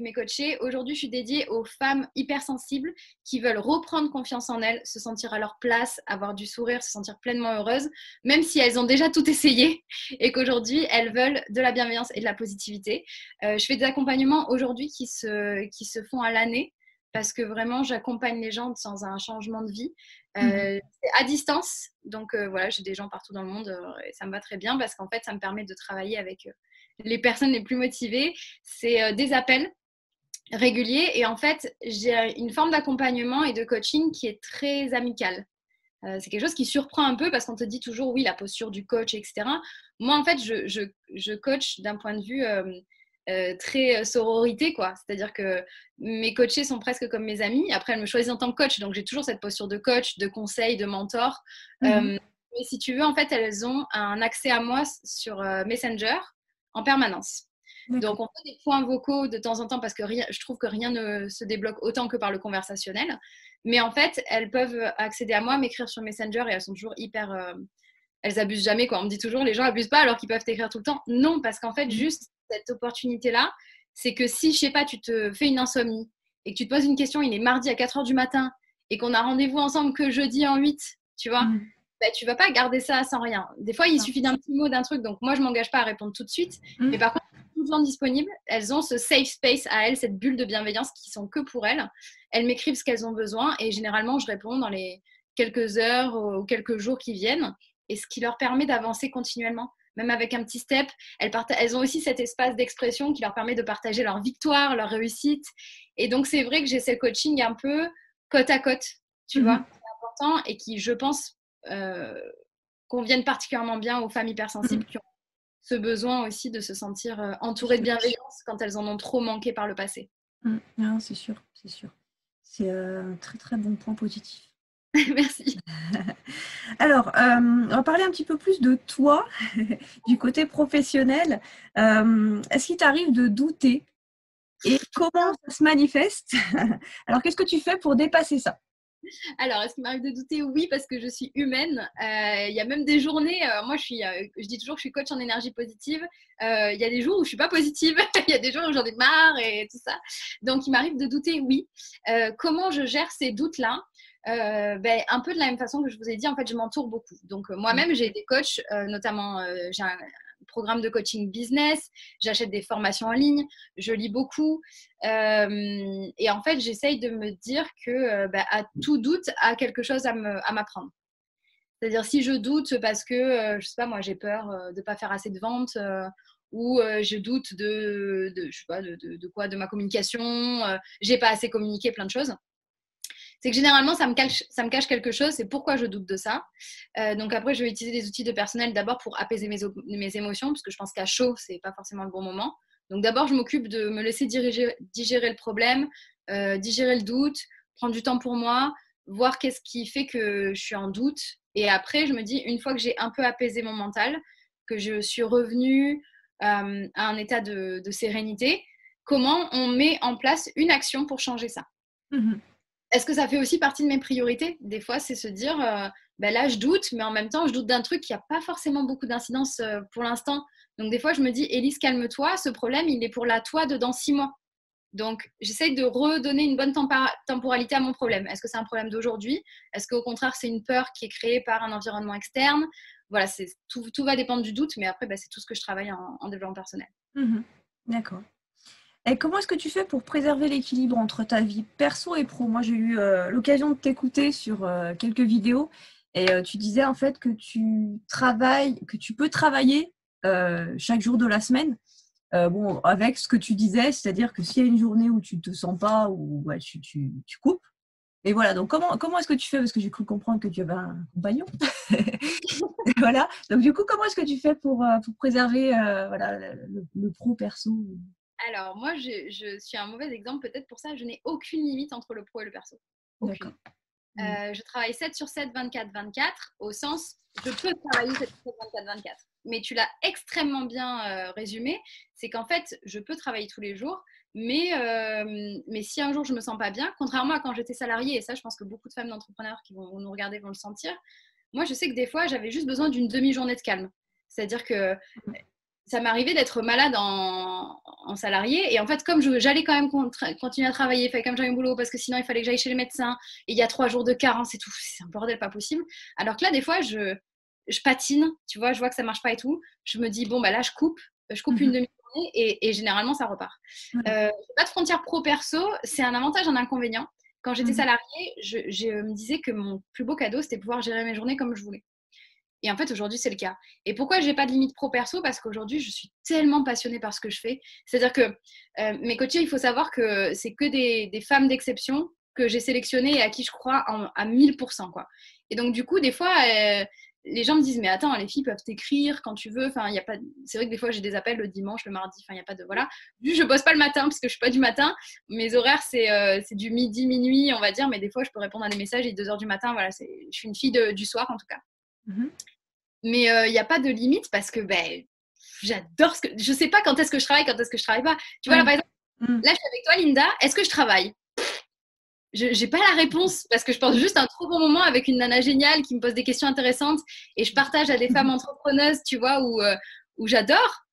mes coachés. Aujourd'hui, je suis dédiée aux femmes hypersensibles qui veulent reprendre confiance en elles, se sentir à leur place, avoir du sourire, se sentir pleinement heureuses, même si elles ont déjà tout essayé et qu'aujourd'hui, elles veulent de la bienveillance et de la positivité. Je fais des accompagnements aujourd'hui qui se font à l'année parce que vraiment, j'accompagne les gens dans un changement de vie. C'est à distance, donc voilà, j'ai des gens partout dans le monde et ça me va très bien parce qu'en fait, ça me permet de travailler avec les personnes les plus motivées. C'est des appels réguliers et en fait, j'ai une forme d'accompagnement et de coaching qui est très amicale. C'est quelque chose qui surprend un peu parce qu'on te dit toujours, oui, la posture du coach, etc. Moi, en fait, je coach d'un point de vue très sororité, quoi. C'est-à-dire que mes coachés sont presque comme mes amis. Après, elles me choisissent en tant que coach, donc j'ai toujours cette posture de coach, de conseil, de mentor. Mais si tu veux, en fait, elles ont un accès à moi sur Messenger en permanence. Donc, on fait des points vocaux de temps en temps parce que je trouve que rien ne se débloque autant que par le conversationnel. Mais en fait, elles peuvent accéder à moi, m'écrire sur Messenger et elles sont toujours hyper... elles abusent jamais, quoi. On me dit toujours, les gens abusent pas alors qu'ils peuvent t'écrire tout le temps. Non, parce qu'en fait, juste cette opportunité-là, c'est que si, je sais pas, tu te fais une insomnie et que tu te poses une question, il est mardi à 4h du matin et qu'on a rendez-vous ensemble que jeudi en 8, tu vois, bah, tu vas pas garder ça sans rien. Des fois, il suffit d'un petit mot, d'un truc. Donc, moi, je m'engage pas à répondre tout de suite. Mais par contre, tout le temps disponible, elles ont ce safe space à elles, cette bulle de bienveillance qui sont que pour elles. Elles m'écrivent ce qu'elles ont besoin et généralement, je réponds dans les quelques heures ou quelques jours qui viennent et ce qui leur permet d'avancer continuellement. Même avec un petit step, elles ont aussi cet espace d'expression qui leur permet de partager leur victoire, leur réussite. Et donc, c'est vrai que j'ai ce coaching un peu côte à côte, tu vois, c'est important et qui, je pense, conviennent particulièrement bien aux femmes hypersensibles qui ont ce besoin aussi de se sentir entourées de bienveillance quand elles en ont trop manqué par le passé. Non, c'est sûr, c'est sûr. C'est un très très bon point positif. Merci. Alors, on va parler un petit peu plus de toi, du côté professionnel. Est-ce qu'il t'arrive de douter et comment ça se manifeste? Alors, qu'est-ce que tu fais pour dépasser ça? Alors, est-ce qu'il m'arrive de douter? Oui, parce que je suis humaine. Il y a même des journées, moi je dis toujours que je suis coach en énergie positive. Il y a des jours où je suis pas positive, il y a des jours où j'en ai marre et tout ça. Donc, il m'arrive de douter, oui. Comment je gère ces doutes-là? Un peu de la même façon que je vous ai dit, en fait, je m'entoure beaucoup. Donc, moi-même, j'ai des coachs, notamment, j'ai un programme de coaching business, j'achète des formations en ligne, je lis beaucoup. Et en fait, j'essaye de me dire que à tout doute, à quelque chose à m'apprendre. C'est-à-dire, si je doute parce que, je sais pas, moi, j'ai peur de ne pas faire assez de ventes ou je doute je sais pas, de quoi, de ma communication, j'ai pas assez communiqué, plein de choses. C'est que généralement, ça me cache quelque chose. C'est pourquoi je doute de ça. Donc après, je vais utiliser des outils de personnel d'abord pour apaiser mes émotions, parce que je pense qu'à chaud, c'est pas forcément le bon moment. Donc d'abord, je m'occupe de me laisser digérer le problème, digérer le doute, prendre du temps pour moi, voir qu'est-ce qui fait que je suis en doute. Et après, je me dis, une fois que j'ai un peu apaisé mon mental, que je suis revenue à un état de sérénité, comment on met en place une action pour changer ça? Est-ce que ça fait aussi partie de mes priorités? Des fois, c'est se dire, là, je doute, mais en même temps, je doute d'un truc qui n'a pas forcément beaucoup d'incidence pour l'instant. Donc, des fois, je me dis, Élise, calme-toi, ce problème, il est pour la toi de dans 6 mois. Donc, j'essaye de redonner une bonne temporalité à mon problème. Est-ce que c'est un problème d'aujourd'hui? Est-ce qu'au contraire, c'est une peur qui est créée par un environnement externe? Voilà, tout va dépendre du doute, mais après, c'est tout ce que je travaille en développement personnel. D'accord. Et comment est-ce que tu fais pour préserver l'équilibre entre ta vie perso et pro? Moi, j'ai eu l'occasion de t'écouter sur quelques vidéos et tu disais en fait que tu peux travailler chaque jour de la semaine. Avec ce que tu disais, c'est-à-dire que s'il y a une journée où tu ne te sens pas, ou tu coupes. Et voilà, donc comment est-ce que tu fais? Parce que j'ai cru comprendre que tu avais un compagnon. Voilà, donc du coup, comment est-ce que tu fais pour préserver le pro-perso? Alors, moi, je suis un mauvais exemple, peut-être pour ça, je n'ai aucune limite entre le pro et le perso. Aucune. Je travaille 7/7, 24/24, au sens, je peux travailler 7/7, 24/24. mais tu l'as extrêmement bien résumé. C'est qu'en fait, je peux travailler tous les jours, mais si un jour je me sens pas bien, contrairement à quand j'étais salariée, et ça, je pense que beaucoup de femmes d'entrepreneurs qui vont nous regarder vont le sentir, moi, je sais que des fois, j'avais juste besoin d'une demi-journée de calme. C'est-à-dire que ça m'arrivait d'être malade en salarié. Et en fait, comme j'allais quand même continuer à travailler, il fallait quand même que j'aille au boulot parce que sinon, il fallait que j'aille chez le médecin. Et il y a 3 jours de carence et tout. C'est un bordel pas possible. Alors que là, des fois, je patine. Tu vois, je vois que ça marche pas et tout. Je me dis, bon, bah là, je coupe une demi-journée et généralement, ça repart. J'ai pas de frontières pro-perso. C'est un avantage, un inconvénient. Quand j'étais salariée, je me disais que mon plus beau cadeau, c'était pouvoir gérer mes journées comme je voulais. Et en fait, aujourd'hui, c'est le cas. Et pourquoi je n'ai pas de limite pro-perso? Parce qu'aujourd'hui, je suis tellement passionnée par ce que je fais. C'est-à-dire que mes coachés, il faut savoir que c'est que des femmes d'exception que j'ai sélectionnées et à qui je crois à 1000%, quoi. Et donc, du coup, des fois, les gens me disent, mais attends, les filles peuvent t'écrire quand tu veux. Enfin, y a pas... C'est vrai que des fois, j'ai des appels le dimanche, le mardi. Enfin, il n'y a pas de... Voilà. Vu que je ne bosse pas le matin, parce que je ne suis pas du matin, mes horaires, c'est du midi, minuit, on va dire. Mais des fois, je peux répondre à des messages et 2 heures du matin. Voilà, je suis une fille du soir, en tout cas. Mais il n'y a pas de limite parce que j'adore ce que... Je ne sais pas quand est-ce que je travaille, quand est-ce que je ne travaille pas. Tu vois, là, par exemple, là, je suis avec toi, Linda. Est-ce que je travaille? Je n'ai pas la réponse parce que je passe juste un trop bon moment avec une nana géniale qui me pose des questions intéressantes et je partage à des femmes entrepreneuses, tu vois, où j'adore.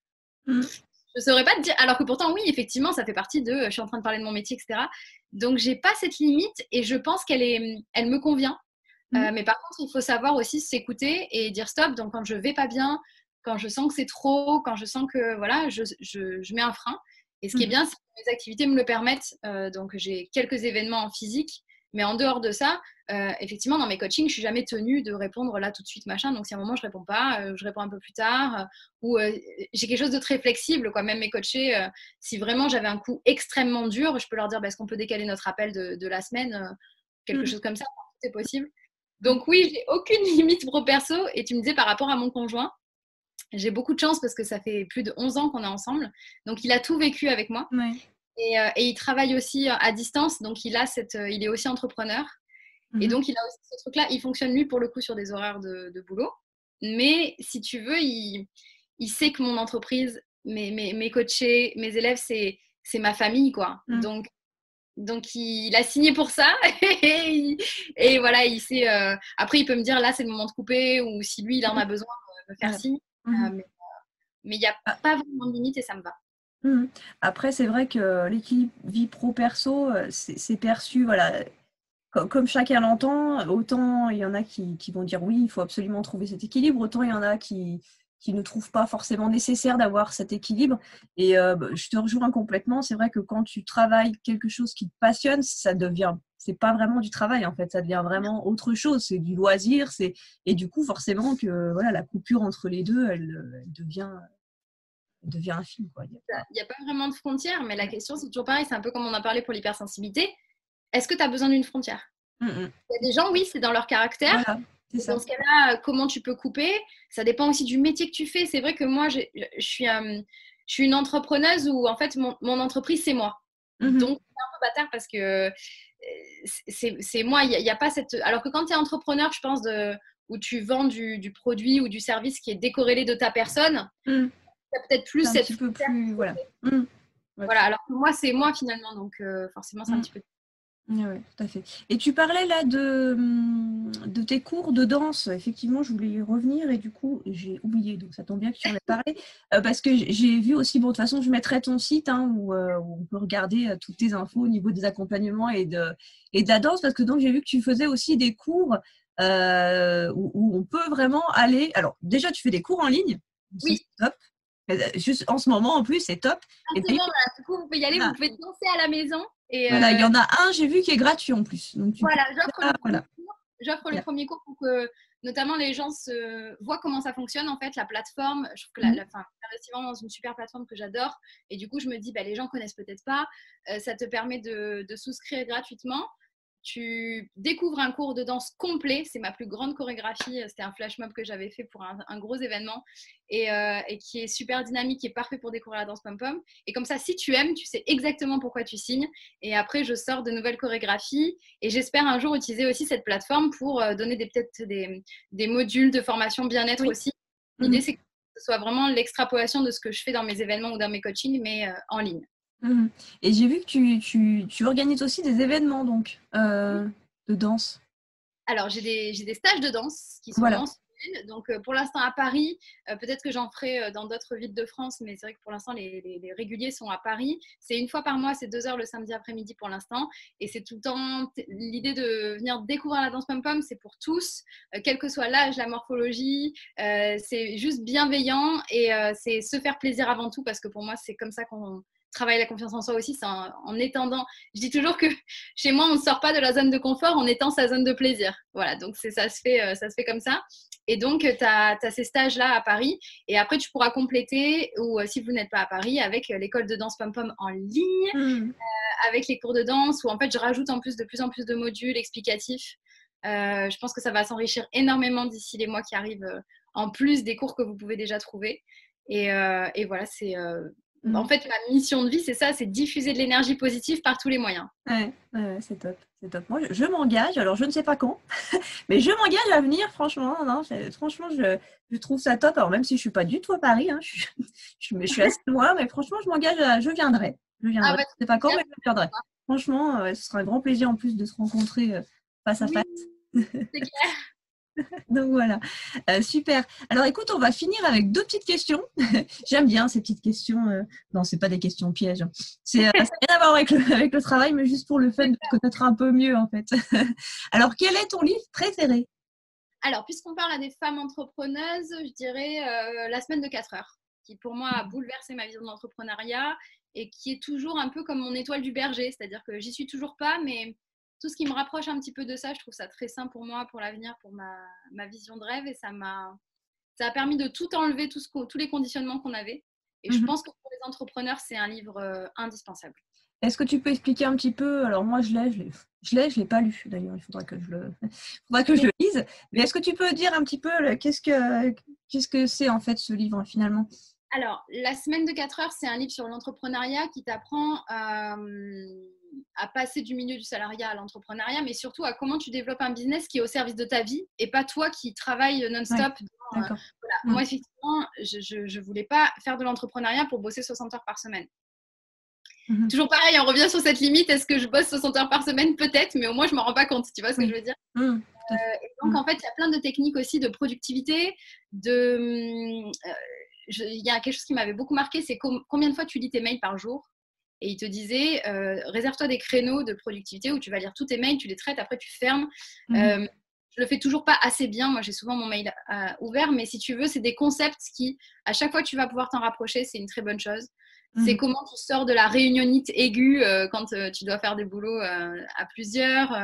Je ne saurais pas te dire. Alors que pourtant, oui, effectivement, ça fait partie de... Je suis en train de parler de mon métier, etc. Donc, je n'ai pas cette limite et je pense elle me convient. Mais par contre, il faut savoir aussi s'écouter et dire stop. Donc, quand je vais pas bien, quand je sens que c'est trop, quand je sens que voilà, je mets un frein. Et ce qui est bien, c'est que mes activités me le permettent. Donc, j'ai quelques événements en physique, mais en dehors de ça, effectivement, dans mes coachings, je suis jamais tenue de répondre là tout de suite, machin. Donc, si à un moment je réponds pas, je réponds un peu plus tard. Ou j'ai quelque chose de très flexible, quoi. Même mes coachés, si vraiment j'avais un coup extrêmement dur, je peux leur dire est-ce qu'on peut décaler notre appel de la semaine, quelque chose comme ça, c'est possible. Donc oui, j'ai aucune limite pro-perso. Et tu me disais par rapport à mon conjoint, j'ai beaucoup de chance parce que ça fait plus de 11 ans qu'on est ensemble. Donc il a tout vécu avec moi. Et il travaille aussi à distance. Donc il est aussi entrepreneur. Et donc il a aussi ce truc-là. Il fonctionne lui pour le coup sur des horaires de boulot. Mais si tu veux, il sait que mon entreprise, mes coachés, mes élèves, c'est ma famille, quoi. Donc, il a signé pour ça et voilà, il sait. Après, il peut me dire là, c'est le moment de couper ou si lui, il en a besoin, me faire signe. Mais il n'y a pas vraiment de limite et ça me va. Après, c'est vrai que l'équilibre vie pro-perso, c'est perçu, voilà, comme chacun l'entend. Autant il y en a qui vont dire oui, il faut absolument trouver cet équilibre, autant il y en a qui ne trouvent pas forcément nécessaire d'avoir cet équilibre. Et je te rejoins complètement. C'est vrai que quand tu travailles quelque chose qui te passionne, c'est pas vraiment du travail en fait, ça devient vraiment autre chose. C'est du loisir, et du coup forcément que voilà, la coupure entre les deux, elle devient infime, quoi. Il n'y a pas vraiment de frontière, mais la question c'est toujours pareil. C'est un peu comme on a parlé pour l'hypersensibilité. Est-ce que tu as besoin d'une frontière? Il y a des gens, oui, c'est dans leur caractère. Voilà, c'est ça. Dans ce cas-là, comment tu peux couper? Ça dépend aussi du métier que tu fais. C'est vrai que moi, je suis une entrepreneuse où, en fait, mon entreprise, c'est moi. Donc, c'est un peu bâtard parce que c'est moi. Il y a pas cette... Alors que quand tu es entrepreneur, je pense, où tu vends du produit ou du service qui est décorrélé de ta personne, tu as peut-être plus c'est un petit peu plus... Voilà. Voilà, alors que moi, c'est moi finalement. Donc, forcément, c'est un petit peu... Oui, tout à fait. Et tu parlais là de tes cours de danse. Effectivement, je voulais y revenir et du coup, j'ai oublié. Donc, ça tombe bien que tu en aies parlé. Parce que j'ai vu aussi, bon, de toute façon, je mettrai ton site où on peut regarder toutes tes infos au niveau des accompagnements et de la danse. Parce que donc, j'ai vu que tu faisais aussi des cours où on peut vraiment aller. Alors, déjà, tu fais des cours en ligne. Oui. C'est top. Juste en ce moment, en plus, c'est top. C'est bon, voilà. Du coup, vous pouvez y aller, vous pouvez danser à la maison. Et voilà, il y en a un, j'ai vu, qui est gratuit en plus. Donc, voilà, j'offre le premier cours pour que notamment les gens voient comment ça fonctionne en fait, la plateforme. Je trouve que j'investis vraiment dans une super plateforme que j'adore. Et du coup, je me dis, les gens connaissent peut-être pas. Ça te permet de souscrire gratuitement. Tu découvres un cours de danse complet. C'est ma plus grande chorégraphie. C'était un flash mob que j'avais fait pour un gros événement et qui est super dynamique, qui est parfait pour découvrir la danse pom-pom. Et comme ça, si tu aimes, tu sais exactement pourquoi tu signes. Et après, je sors de nouvelles chorégraphies et j'espère un jour utiliser aussi cette plateforme pour donner peut-être des modules de formation bien-être aussi. L'idée, c'est que ce soit vraiment l'extrapolation de ce que je fais dans mes événements ou dans mes coachings, mais en ligne. Et j'ai vu que tu organises aussi des événements donc de danse. Alors, j'ai des stages de danse qui sont Voilà. mensuels. Donc, pour l'instant à Paris, peut-être que j'en ferai dans d'autres villes de France, mais c'est vrai que pour l'instant, les réguliers sont à Paris. C'est une fois par mois, c'est 2 heures le samedi après-midi pour l'instant. Et c'est tout le temps l'idée de venir découvrir la danse pom-pom, c'est pour tous, quel que soit l'âge, la morphologie. C'est juste bienveillant et c'est se faire plaisir avant tout, parce que pour moi, c'est comme ça qu'on travaille la confiance en soi aussi, c'est en étendant. Je dis toujours que chez moi, on ne sort pas de la zone de confort, on étend sa zone de plaisir. Voilà, donc ça se fait comme ça. Et donc, tu as ces stages-là à Paris. Et après, tu pourras compléter, ou si vous n'êtes pas à Paris, avec l'école de danse pom-pom en ligne, avec les cours de danse, où en fait, je rajoute en plus de plus en plus de modules explicatifs. Je pense que ça va s'enrichir énormément d'ici les mois qui arrivent, en plus des cours que vous pouvez déjà trouver. Et voilà, c'est... En fait, ma mission de vie, c'est ça, c'est diffuser de l'énergie positive par tous les moyens. Ouais, c'est top, c'est top. Moi, je m'engage, alors je ne sais pas quand, mais je m'engage à venir, franchement. Non, franchement, je trouve ça top. Alors, même si je ne suis pas du tout à Paris, hein, je suis assez loin, mais franchement, je m'engage, je viendrai. Je ne sais pas quand, mais je viendrai. Franchement, ce sera un grand plaisir en plus de se rencontrer face à face. C'est clair. Donc voilà, super. Alors écoute, on va finir avec 2 petites questions. J'aime bien ces petites questions. Non, c'est pas des questions pièges. Ça n'a rien à voir avec le travail, mais juste pour le fait de te connaître un peu mieux en fait. Alors, quel est ton livre préféré? Alors, puisqu'on parle à des femmes entrepreneuses, je dirais La semaine de 4 heures, qui pour moi a bouleversé ma vision de l'entrepreneuriat et qui est toujours un peu comme mon étoile du berger, c'est-à-dire que j'y suis toujours pas, mais tout ce qui me rapproche un petit peu de ça, je trouve ça très sain pour moi, pour l'avenir, pour ma vision de rêve. Et ça a permis de tout enlever, tous les conditionnements qu'on avait. Et je pense que pour les entrepreneurs, c'est un livre indispensable. Est-ce que tu peux expliquer un petit peu? Alors moi, je l'ai pas lu d'ailleurs. Il faudra que je le lise. Mais est-ce que tu peux dire un petit peu qu'est-ce que c'est en fait ce livre finalement? Alors, La semaine de 4 heures, c'est un livre sur l'entrepreneuriat qui t'apprend à passer du milieu du salariat à l'entrepreneuriat, mais surtout à comment tu développes un business qui est au service de ta vie et pas toi qui travaille non-stop. Ouais, voilà. Moi, effectivement, je ne voulais pas faire de l'entrepreneuriat pour bosser 60 heures par semaine. Toujours pareil, on revient sur cette limite. Est-ce que je bosse 60 heures par semaine? Peut-être, mais au moins, je ne m'en rends pas compte. Tu vois ce que je veux dire? Et donc, en fait, il y a plein de techniques aussi de productivité. Il y a quelque chose qui m'avait beaucoup marqué, c'est combien de fois tu lis tes mails par jour. Et il te disait, réserve-toi des créneaux de productivité où tu vas lire tous tes mails, tu les traites, après tu fermes. Je le fais toujours pas assez bien. Moi, j'ai souvent mon mail ouvert, mais si tu veux, c'est des concepts qui, à chaque fois que tu vas pouvoir t'en rapprocher, c'est une très bonne chose. C'est comment tu sors de la réunionnite aiguë quand tu dois faire des boulots à plusieurs.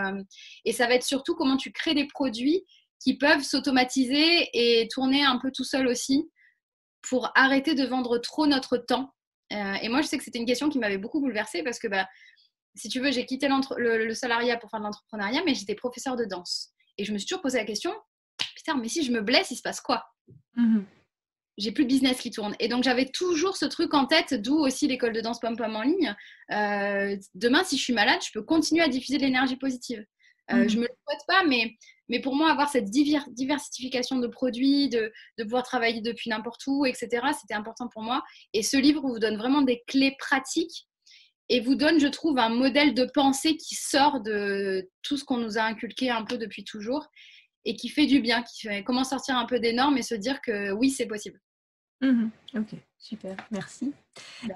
Et ça va être surtout comment tu crées des produits qui peuvent s'automatiser et tourner un peu tout seul aussi pour arrêter de vendre trop notre temps. Et moi, je sais que c'était une question qui m'avait beaucoup bouleversée parce que, si tu veux, j'ai quitté le salariat pour faire de l'entrepreneuriat, mais j'étais professeure de danse. Et je me suis toujours posé la question, putain, mais si je me blesse, il se passe quoi? J'ai plus de business qui tourne. Et donc, j'avais toujours ce truc en tête, d'où aussi l'école de danse pom-pom en ligne. Demain, si je suis malade, je peux continuer à diffuser de l'énergie positive. Je ne me le souhaite pas, mais pour moi, avoir cette diversification de produits, de pouvoir travailler depuis n'importe où, etc., c'était important pour moi. Et ce livre vous donne vraiment des clés pratiques et vous donne, je trouve, un modèle de pensée qui sort de tout ce qu'on nous a inculqué un peu depuis toujours et qui fait du bien, qui fait comment sortir un peu des normes et se dire que oui, c'est possible. Ok, super, merci.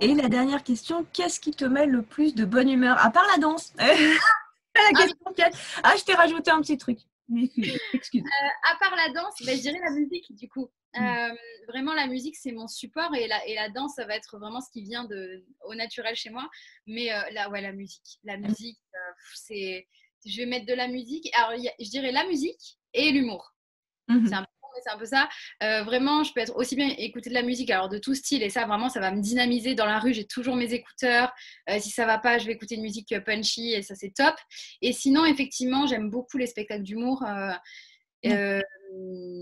Et la dernière question, qu'est-ce qui te met le plus de bonne humeur, à part la danse? Je t'ai rajouté un petit truc. Excuse. À part la danse, je dirais la musique du coup. Vraiment, la musique, c'est mon support et la danse, ça va être vraiment ce qui vient au naturel chez moi. Mais la musique. La musique, je vais mettre de la musique. Alors, je dirais la musique et l'humour. C'est un peu ça. Vraiment, je peux être aussi bien écouter de la musique, alors de tout style, et ça, vraiment, ça va me dynamiser. Dans la rue, j'ai toujours mes écouteurs. Si ça va pas, je vais écouter une musique punchy, et ça, c'est top. Et sinon, effectivement, j'aime beaucoup les spectacles d'humour.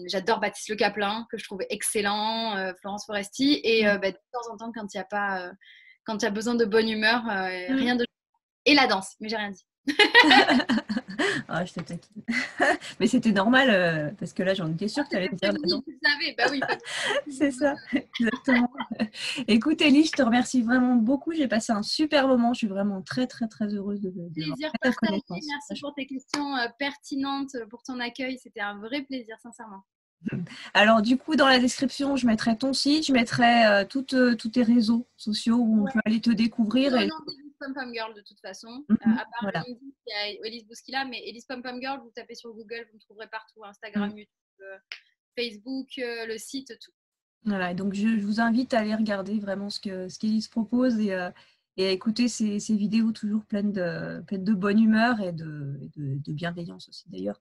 J'adore Baptiste Le Caplin, que je trouve excellent, Florence Foresti. Et de temps en temps, quand il y a besoin de bonne humeur, rien de... Et la danse, mais j'ai rien dit. Ah, je te taquine. Mais c'était normal, parce que là, j'en étais sûre que tu allais me dire la danse. Tu le savais, bah oui. C'est ça, exactement. Écoute, Elie, je te remercie vraiment beaucoup. J'ai passé un super moment. Je suis vraiment très, très, très heureuse de Plaisir ta partagé. connaissance. Merci pour tes questions pertinentes, pour ton accueil. C'était un vrai plaisir, sincèrement. Alors, du coup, dans la description, je mettrai ton site, je mettrai tous tes réseaux sociaux où on peut aller te découvrir. Au Et... nom d'Elise Pom Pom Girl, de toute façon. À part Voilà. LinkedIn, il y a Elise Bouskila, mais Elise Pom Pom Girl, vous tapez sur Google, vous me trouverez partout. Instagram, YouTube, Facebook, le site, tout. Voilà, donc je vous invite à aller regarder vraiment ce qu'Élise propose et à écouter ces vidéos toujours pleines de bonne humeur et de bienveillance aussi d'ailleurs.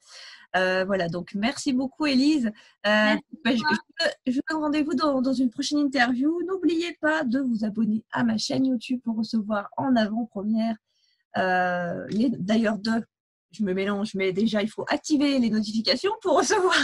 Voilà, donc merci beaucoup Élise. Je vous donne rendez-vous dans une prochaine interview. N'oubliez pas de vous abonner à ma chaîne YouTube pour recevoir en avant-première d'ailleurs je me mélange, mais déjà il faut activer les notifications pour recevoir,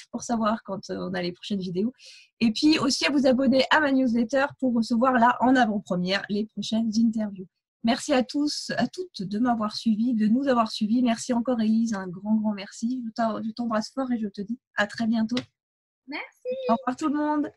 pour savoir quand on a les prochaines vidéos. Et puis aussi à vous abonner à ma newsletter pour recevoir là en avant-première les prochaines interviews. Merci à tous, à toutes de m'avoir suivi, de nous avoir suivis. Merci encore Élise, un grand, grand merci. Je t'embrasse fort et je te dis à très bientôt. Merci. Au revoir tout le monde.